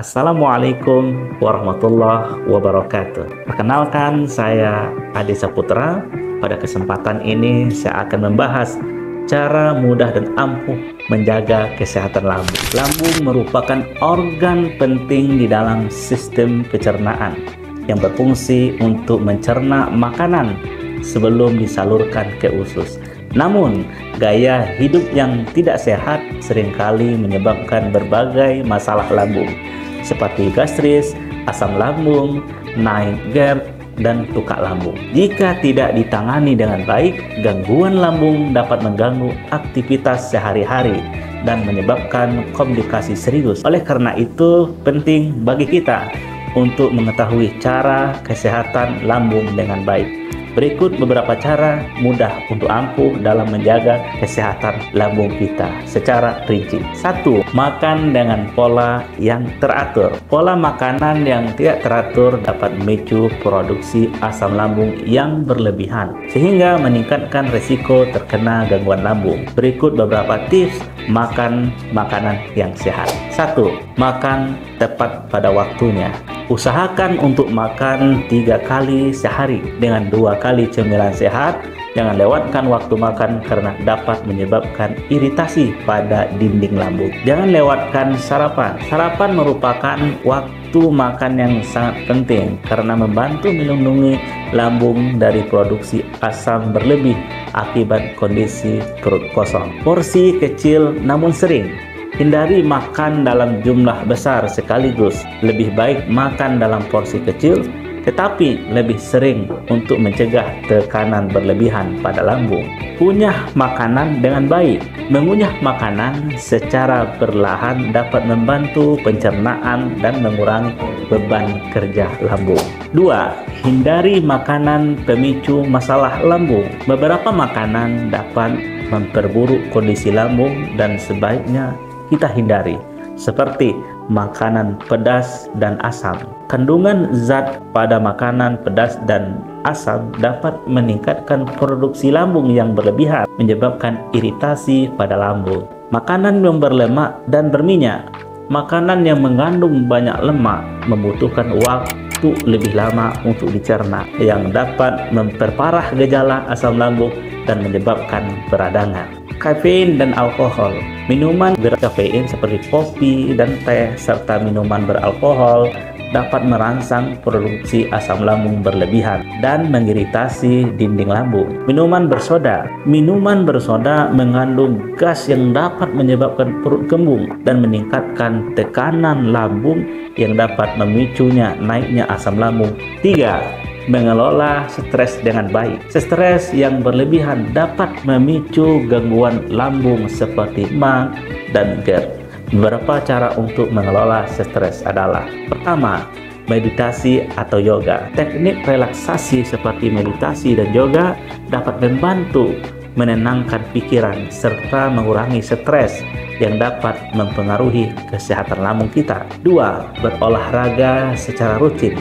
Assalamualaikum warahmatullahi wabarakatuh. Perkenalkan, saya Adi Saputra. Pada kesempatan ini saya akan membahas cara mudah dan ampuh menjaga kesehatan lambung. Lambung merupakan organ penting di dalam sistem pencernaan yang berfungsi untuk mencerna makanan sebelum disalurkan ke usus. Namun, gaya hidup yang tidak sehat seringkali menyebabkan berbagai masalah lambung, seperti gastris, asam lambung, naik GERD, dan tukak lambung. Jika tidak ditangani dengan baik, gangguan lambung dapat mengganggu aktivitas sehari-hari dan menyebabkan komplikasi serius. Oleh karena itu, penting bagi kita untuk mengetahui cara kesehatan lambung dengan baik. Berikut beberapa cara mudah untuk ampuh dalam menjaga kesehatan lambung kita secara rinci. 1. Makan dengan pola yang teratur. Pola makanan yang tidak teratur dapat memicu produksi asam lambung yang berlebihan, sehingga meningkatkan risiko terkena gangguan lambung. Berikut beberapa tips makan makanan yang sehat. 1. Makan tepat pada waktunya. Usahakan untuk makan 3 kali sehari dengan 2 kali cemilan sehat. Jangan lewatkan waktu makan karena dapat menyebabkan iritasi pada dinding lambung. Jangan lewatkan sarapan. Sarapan merupakan waktu makan yang sangat penting karena membantu melindungi lambung dari produksi asam berlebih akibat kondisi perut kosong. Porsi kecil namun sering. Hindari makan dalam jumlah besar sekaligus. Lebih baik makan dalam porsi kecil, tetapi lebih sering untuk mencegah tekanan berlebihan pada lambung. Kunyah makanan dengan baik. Mengunyah makanan secara perlahan dapat membantu pencernaan dan mengurangi beban kerja lambung. 2. Hindari makanan pemicu masalah lambung. Beberapa makanan dapat memperburuk kondisi lambung dan sebaiknya kita hindari, seperti makanan pedas dan asam. Kandungan zat pada makanan pedas dan asam dapat meningkatkan produksi lambung yang berlebihan, menyebabkan iritasi pada lambung. Makanan yang berlemak dan berminyak. Makanan yang mengandung banyak lemak membutuhkan waktu lebih lama untuk dicerna, yang dapat memperparah gejala asam lambung dan menyebabkan peradangan. Kafein dan alkohol. Minuman berkafein seperti kopi dan teh serta minuman beralkohol dapat merangsang produksi asam lambung berlebihan dan mengiritasi dinding lambung. Minuman bersoda. Minuman bersoda mengandung gas yang dapat menyebabkan perut kembung dan meningkatkan tekanan lambung yang dapat memicunya naiknya asam lambung. 3. Mengelola stres dengan baik. Stres yang berlebihan dapat memicu gangguan lambung seperti MAG dan GERD. Beberapa cara untuk mengelola stres adalah: pertama, meditasi atau yoga. Teknik relaksasi seperti meditasi dan yoga dapat membantu menenangkan pikiran serta mengurangi stres yang dapat mempengaruhi kesehatan lambung kita. 2. Berolahraga secara rutin.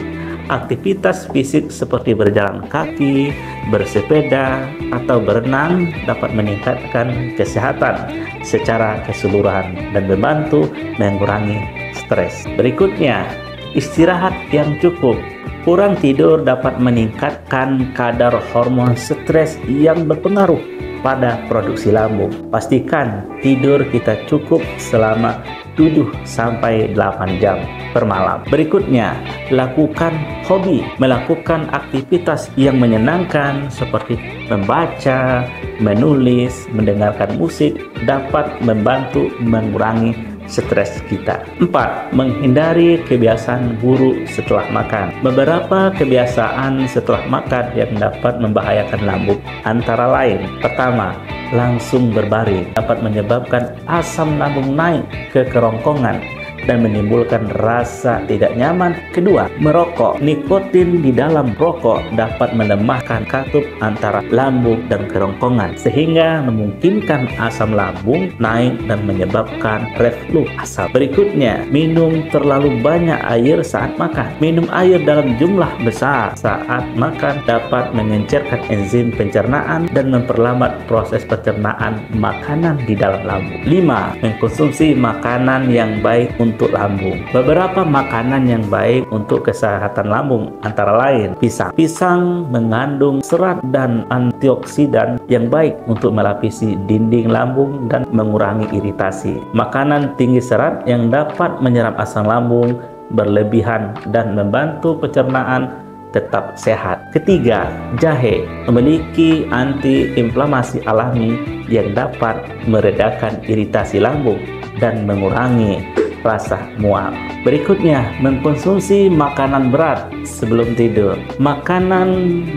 Aktivitas fisik seperti berjalan kaki, bersepeda, atau berenang dapat meningkatkan kesehatan secara keseluruhan dan membantu mengurangi stres. Berikutnya, istirahat yang cukup. Kurang tidur dapat meningkatkan kadar hormon stres yang berpengaruh pada produksi lambung. Pastikan tidur kita cukup selama 7-8 jam per malam. Berikutnya, lakukan hobi. Melakukan aktivitas yang menyenangkan seperti membaca, menulis, mendengarkan musik dapat membantu mengurangi stres kita. 4. Menghindari kebiasaan buruk setelah makan. Beberapa kebiasaan setelah makan yang dapat membahayakan lambung antara lain: pertama, langsung berbaring dapat menyebabkan asam lambung naik ke kerongkongan dan menimbulkan rasa tidak nyaman. Kedua, merokok. Nikotin di dalam rokok dapat melemahkan katup antara lambung dan kerongkongan sehingga memungkinkan asam lambung naik dan menyebabkan reflux asam. Berikutnya, minum terlalu banyak air saat makan. Minum air dalam jumlah besar saat makan dapat mengencerkan enzim pencernaan dan memperlambat proses pencernaan makanan di dalam lambung. 5. Mengkonsumsi makanan yang baik untuk untuk lambung. Beberapa makanan yang baik untuk kesehatan lambung antara lain pisang. Pisang mengandung serat dan antioksidan yang baik untuk melapisi dinding lambung dan mengurangi iritasi. Makanan tinggi serat yang dapat menyerap asam lambung berlebihan dan membantu pencernaan tetap sehat. Ketiga, jahe memiliki antiinflamasi alami yang dapat meredakan iritasi lambung dan mengurangi rasa mual. Berikutnya, mengkonsumsi makanan berat sebelum tidur. Makanan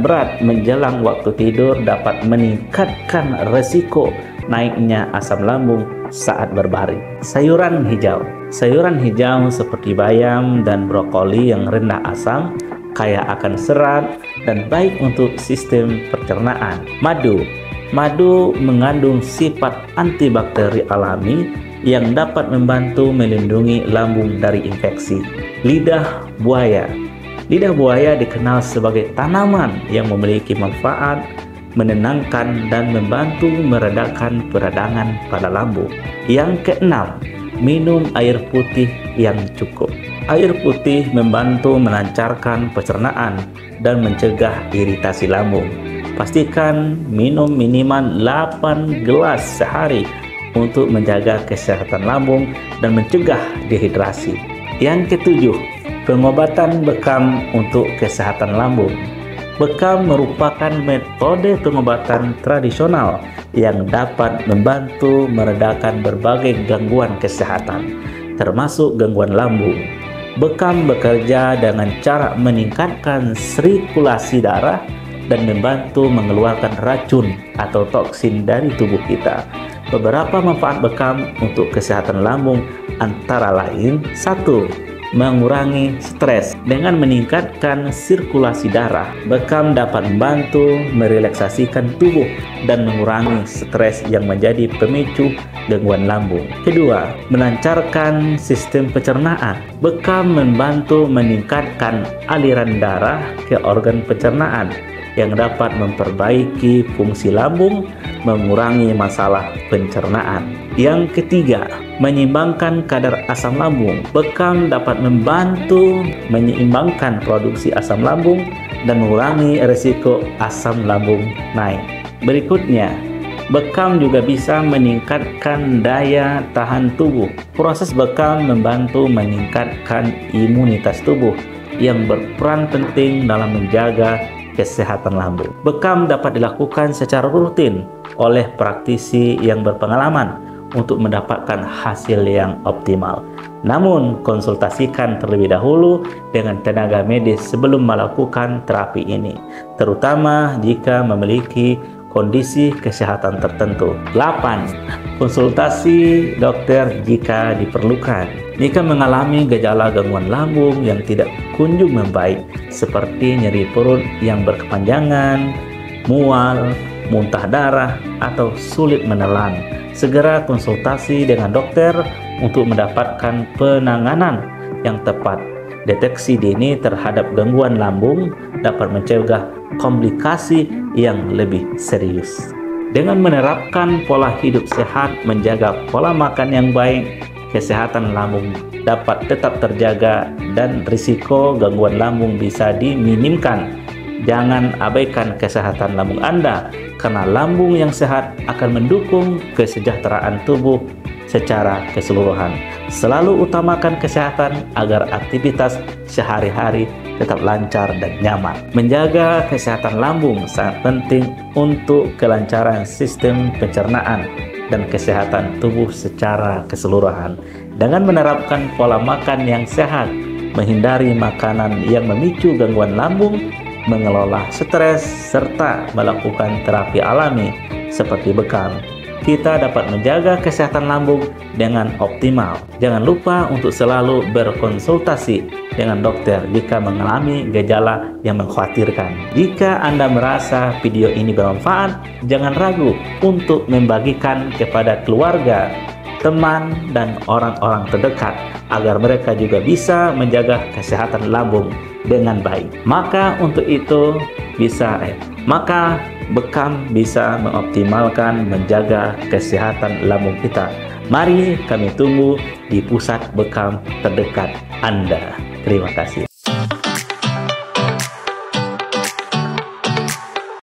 berat menjelang waktu tidur dapat meningkatkan resiko naiknya asam lambung saat berbaring. Sayuran hijau seperti bayam dan brokoli yang rendah asam, kaya akan serat dan baik untuk sistem pencernaan. Madu mengandung sifat antibakteri alami yang dapat membantu melindungi lambung dari infeksi. Lidah buaya dikenal sebagai tanaman yang memiliki manfaat menenangkan dan membantu meredakan peradangan pada lambung. Yang keenam, minum air putih yang cukup. Air putih membantu melancarkan pencernaan dan mencegah iritasi lambung. Pastikan minum minimal 8 gelas sehari untuk menjaga kesehatan lambung dan mencegah dehidrasi. Yang ketujuh, pengobatan bekam untuk kesehatan lambung. Bekam merupakan metode pengobatan tradisional yang dapat membantu meredakan berbagai gangguan kesehatan, termasuk gangguan lambung. Bekam bekerja dengan cara meningkatkan sirkulasi darah dan membantu mengeluarkan racun atau toksin dari tubuh kita. Beberapa manfaat bekam untuk kesehatan lambung antara lain: 1. Mengurangi stres. Dengan meningkatkan sirkulasi darah, bekam dapat membantu merelaksasikan tubuh dan mengurangi stres yang menjadi pemicu gangguan lambung. Kedua, melancarkan sistem pencernaan. Bekam membantu meningkatkan aliran darah ke organ pencernaan yang dapat memperbaiki fungsi lambung, mengurangi masalah pencernaan. Yang ketiga, menyeimbangkan kadar asam lambung. Bekam dapat membantu menyeimbangkan produksi asam lambung dan mengurangi risiko asam lambung naik. Berikutnya, bekam juga bisa meningkatkan daya tahan tubuh. Proses bekam membantu meningkatkan imunitas tubuh yang berperan penting dalam menjaga kesehatan lambung. Bekam dapat dilakukan secara rutin oleh praktisi yang berpengalaman untuk mendapatkan hasil yang optimal. Namun, konsultasikan terlebih dahulu dengan tenaga medis sebelum melakukan terapi ini, terutama jika memiliki kondisi kesehatan tertentu. 8. Konsultasi dokter jika diperlukan. Jika mengalami gejala gangguan lambung yang tidak kunjung membaik, seperti nyeri perut yang berkepanjangan, mual, muntah darah, atau sulit menelan, segera konsultasi dengan dokter untuk mendapatkan penanganan yang tepat. Deteksi dini terhadap gangguan lambung dapat mencegah komplikasi yang lebih serius. Dengan menerapkan pola hidup sehat, menjaga pola makan yang baik, kesehatan lambung dapat tetap terjaga dan risiko gangguan lambung bisa diminimkan. Jangan abaikan kesehatan lambung Anda, karena lambung yang sehat akan mendukung kesejahteraan tubuh secara keseluruhan. Selalu utamakan kesehatan agar aktivitas sehari-hari tetap lancar dan nyaman. Menjaga kesehatan lambung sangat penting untuk kelancaran sistem pencernaan dan kesehatan tubuh secara keseluruhan. Dengan menerapkan pola makan yang sehat, menghindari makanan yang memicu gangguan lambung, mengelola stres, serta melakukan terapi alami seperti bekam, kita dapat menjaga kesehatan lambung dengan optimal. Jangan lupa untuk selalu berkonsultasi dengan dokter jika mengalami gejala yang mengkhawatirkan. Jika Anda merasa video ini bermanfaat, jangan ragu untuk membagikan kepada keluarga, teman, dan orang-orang terdekat agar mereka juga bisa menjaga kesehatan lambung dengan baik. Maka bekam bisa mengoptimalkan menjaga kesehatan lambung kita Mari kami tunggu di pusat bekam terdekat Anda. Terima kasih.